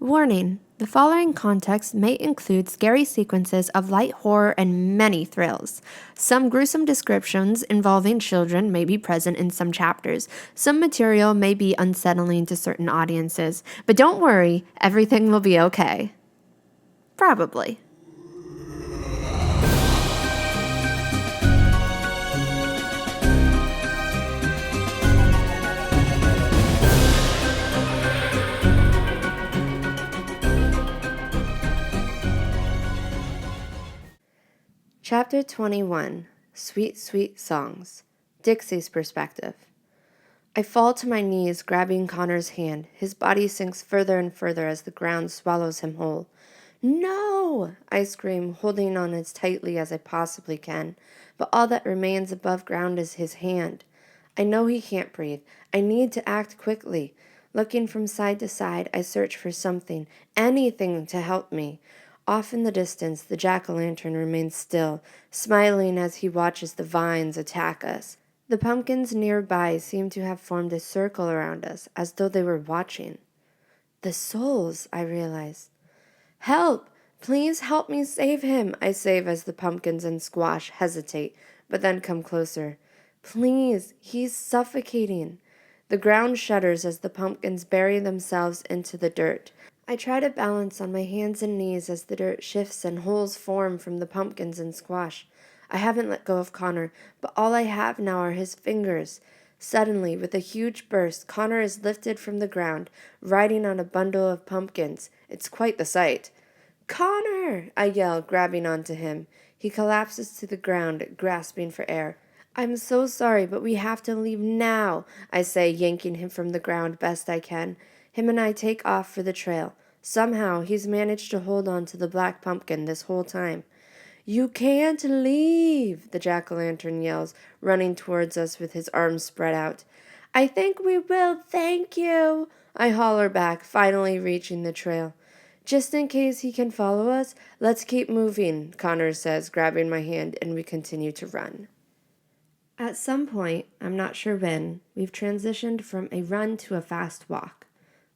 Warning: the following context may include scary sequences of light horror and many thrills. Some gruesome descriptions involving children may be present in some chapters. Some material may be unsettling to certain audiences. But don't worry, everything will be okay. Probably. Chapter 21. Sweet, Sweet Songs. Dixie's Perspective. I fall to my knees, grabbing Connor's hand. His body sinks further and further as the ground swallows him whole. No! I scream, holding on as tightly as I possibly can. But all that remains above ground is his hand. I know he can't breathe. I need to act quickly. Looking from side to side, I search for something, anything to help me. Off in the distance, the jack-o'-lantern remains still, smiling as he watches the vines attack us. The pumpkins nearby seem to have formed a circle around us, as though they were watching. The souls, I realize. Help! Please help me save him, I say as the pumpkins and squash hesitate, but then come closer. Please, he's suffocating. The ground shudders as the pumpkins bury themselves into the dirt. I try to balance on my hands and knees as the dirt shifts and holes form from the pumpkins and squash. I haven't let go of Connor, but all I have now are his fingers. Suddenly, with a huge burst, Connor is lifted from the ground, riding on a bundle of pumpkins. It's quite the sight. Connor! I yell, grabbing onto him. He collapses to the ground, grasping for air. I'm so sorry, but we have to leave now, I say, yanking him from the ground best I can. Him and I take off for the trail. Somehow, he's managed to hold on to the black pumpkin this whole time. You can't leave, the jack-o'-lantern yells, running towards us with his arms spread out. I think we will, thank you, I holler back, finally reaching the trail. Just in case he can follow us, let's keep moving, Connor says, grabbing my hand, and we continue to run. At some point, I'm not sure when, we've transitioned from a run to a fast walk.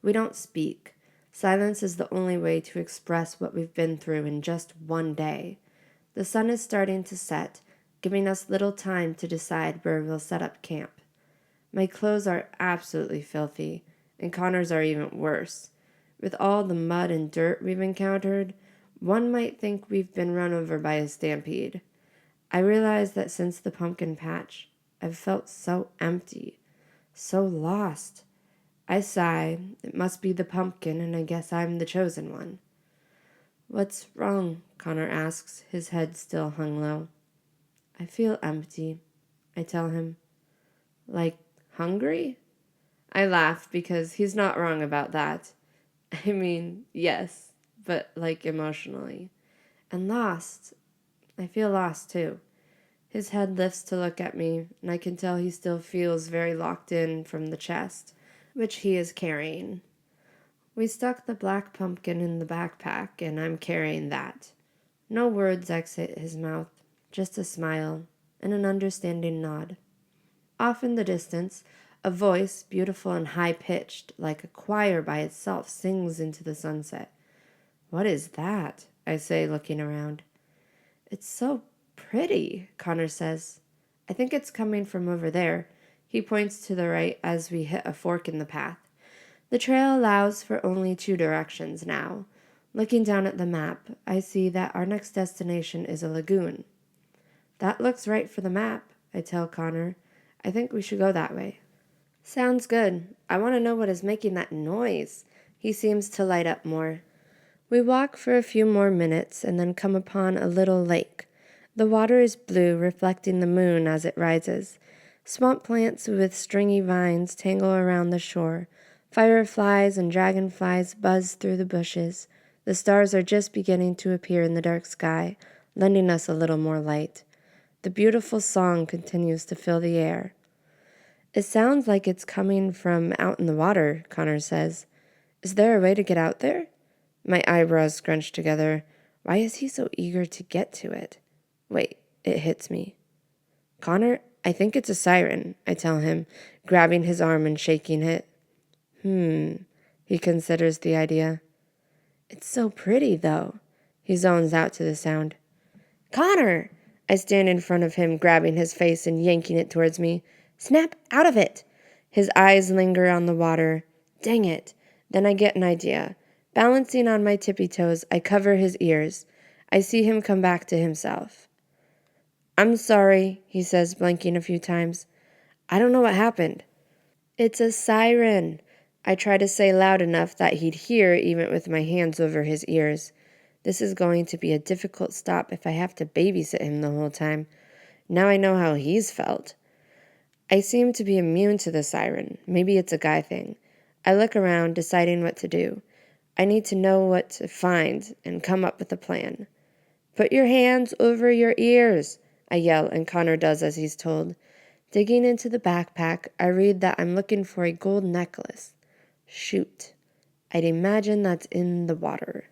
We don't speak. Silence is the only way to express what we've been through in just one day. The sun is starting to set, giving us little time to decide where we'll set up camp. My clothes are absolutely filthy, and Connor's are even worse. With all the mud and dirt we've encountered, one might think we've been run over by a stampede. I realize that since the pumpkin patch, I've felt so empty, so lost. I sigh. It must be the pumpkin, and I guess I'm the chosen one. What's wrong? Connor asks, his head still hung low. I feel empty, I tell him. Like hungry? I laugh because he's not wrong about that. I mean, yes, but like emotionally. And lost. I feel lost too. His head lifts to look at me, and I can tell he still feels very locked in from the chest, which he is carrying. We stuck the black pumpkin in the backpack, and I'm carrying that. No words exit his mouth, just a smile and an understanding nod. Off in the distance, a voice, beautiful and high-pitched, like a choir by itself, sings into the sunset. What is that? I say, looking around. It's so pretty, Connor says. I think it's coming from over there. He points to the right as we hit a fork in the path. The trail allows for only 2 directions now. Looking down at the map, I see that our next destination is a lagoon. That looks right for the map, I tell Connor. I think we should go that way. Sounds good. I want to know what is making that noise. He seems to light up more. We walk for a few more minutes and then come upon a little lake. The water is blue, reflecting the moon as it rises. Swamp plants with stringy vines tangle around the shore. Fireflies and dragonflies buzz through the bushes. The stars are just beginning to appear in the dark sky, lending us a little more light. The beautiful song continues to fill the air. It sounds like it's coming from out in the water, Connor says. Is there a way to get out there? My eyebrows scrunch together. Why is he so eager to get to it? Wait, it hits me. Connor, I think it's a siren, I tell him, grabbing his arm and shaking it. He considers the idea. It's so pretty, though. He zones out to the sound. Connor! I stand in front of him, grabbing his face and yanking it towards me. Snap out of it! His eyes linger on the water. Dang it. Then I get an idea. Balancing on my tippy toes, I cover his ears. I see him come back to himself. I'm sorry, he says, blinking a few times. I don't know what happened. It's a siren. I try to say loud enough that he'd hear, even with my hands over his ears. This is going to be a difficult stop if I have to babysit him the whole time. Now I know how he's felt. I seem to be immune to the siren. Maybe it's a guy thing. I look around, deciding what to do. I need to know what to find and come up with a plan. Put your hands over your ears, I yell, and Connor does as he's told. Digging into the backpack, I read that I'm looking for a gold necklace. Shoot. I'd imagine that's in the water.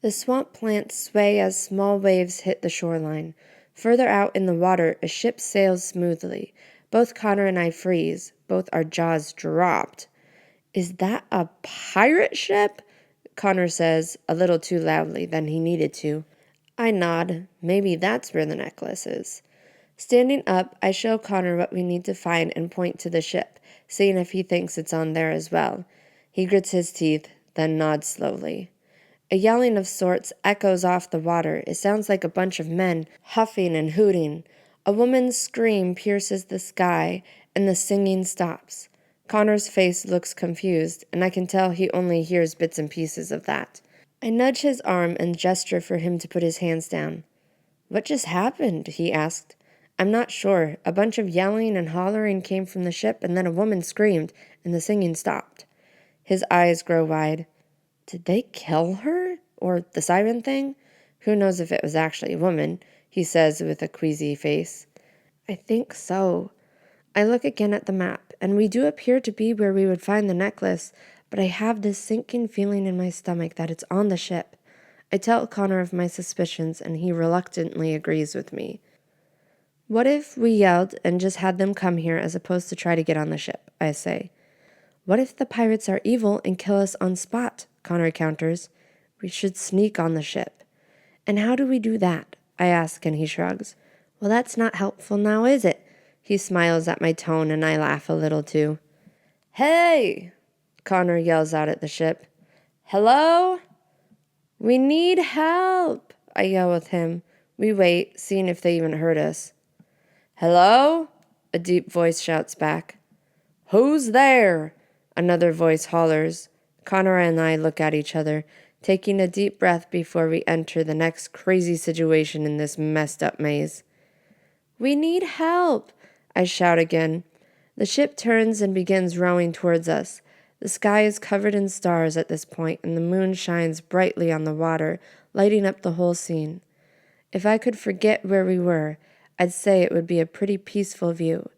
The swamp plants sway as small waves hit the shoreline. Further out in the water, a ship sails smoothly. Both Connor and I freeze, both our jaws dropped. Is that a pirate ship? Connor says, a little too loudly than he needed to. I nod. Maybe that's where the necklace is. Standing up, I show Connor what we need to find and point to the ship, seeing if he thinks it's on there as well. He grits his teeth, then nods slowly. A yelling of sorts echoes off the water. It sounds like a bunch of men huffing and hooting. A woman's scream pierces the sky, and the singing stops. Connor's face looks confused, and I can tell he only hears bits and pieces of that. I nudge his arm and gesture for him to put his hands down. What just happened? He asked. I'm not sure. A bunch of yelling and hollering came from the ship, and then a woman screamed, and the singing stopped. His eyes grow wide. Did they kill her? Or the siren thing? Who knows if it was actually a woman, he says with a queasy face. I think so. I look again at the map, and we do appear to be where we would find the necklace, but I have this sinking feeling in my stomach that it's on the ship. I tell Connor of my suspicions, and he reluctantly agrees with me. What if we yelled and just had them come here as opposed to try to get on the ship, I say. What if the pirates are evil and kill us on spot, Connor counters. We should sneak on the ship. And how do we do that? I ask, and he shrugs. Well, that's not helpful now, is it? He smiles at my tone, and I laugh a little too. Hey! Connor yells out at the ship. Hello? We need help, I yell with him. We wait, seeing if they even heard us. Hello? A deep voice shouts back. Who's there? Another voice hollers. Connor and I look at each other, taking a deep breath before we enter the next crazy situation in this messed up maze. We need help, I shout again. The ship turns and begins rowing towards us. The sky is covered in stars at this point, and the moon shines brightly on the water, lighting up the whole scene. If I could forget where we were, I'd say it would be a pretty peaceful view.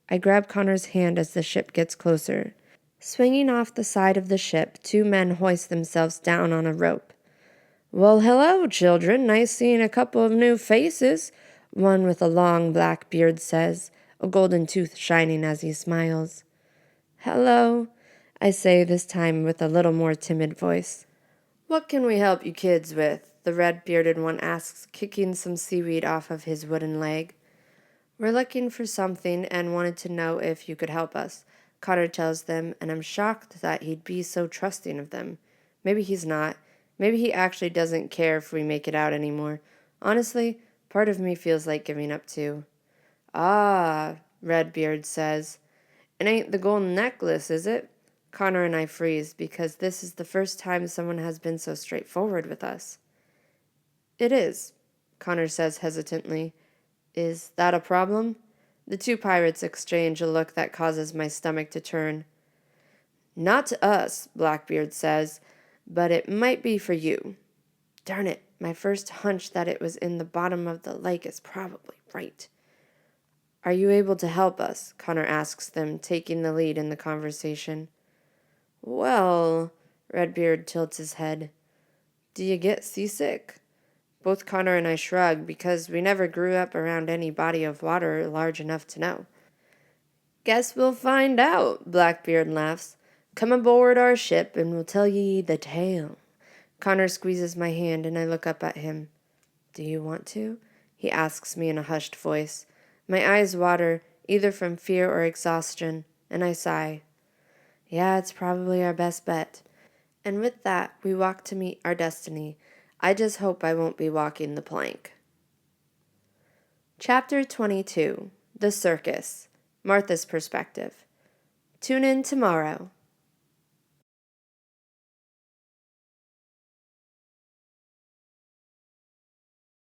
I grab Connor's hand as the ship gets closer. Swinging off the side of the ship, two men hoist themselves down on a rope. Well, hello, children. Nice seeing a couple of new faces, one with a long black beard says, a golden tooth shining as he smiles. Hello, I say, this time with a little more timid voice. What can we help you kids with? The red-bearded one asks, kicking some seaweed off of his wooden leg. We're looking for something and wanted to know if you could help us, Connor tells them, and I'm shocked that he'd be so trusting of them. Maybe he's not. Maybe he actually doesn't care if we make it out anymore. Honestly, part of me feels like giving up too. Ah, Redbeard says. It ain't the golden necklace, is it? Connor and I freeze because this is the first time someone has been so straightforward with us. It is, Connor says hesitantly. Is that a problem? The two pirates exchange a look that causes my stomach to turn. Not to us, Blackbeard says, but it might be for you. Darn it, my first hunch that it was in the bottom of the lake is probably right. Are you able to help us? Connor asks them, taking the lead in the conversation. Well, Redbeard tilts his head. Do you get seasick? Both Connor and I shrug because we never grew up around any body of water large enough to know. Guess we'll find out, Blackbeard laughs. Come aboard our ship and we'll tell ye the tale. Connor squeezes my hand and I look up at him. Do you want to? He asks me in a hushed voice. My eyes water, either from fear or exhaustion, and I sigh. Yeah, it's probably our best bet. And with that, we walk to meet our destiny. I just hope I won't be walking the plank. Chapter 22. The Circus. Martha's Perspective. Tune in tomorrow.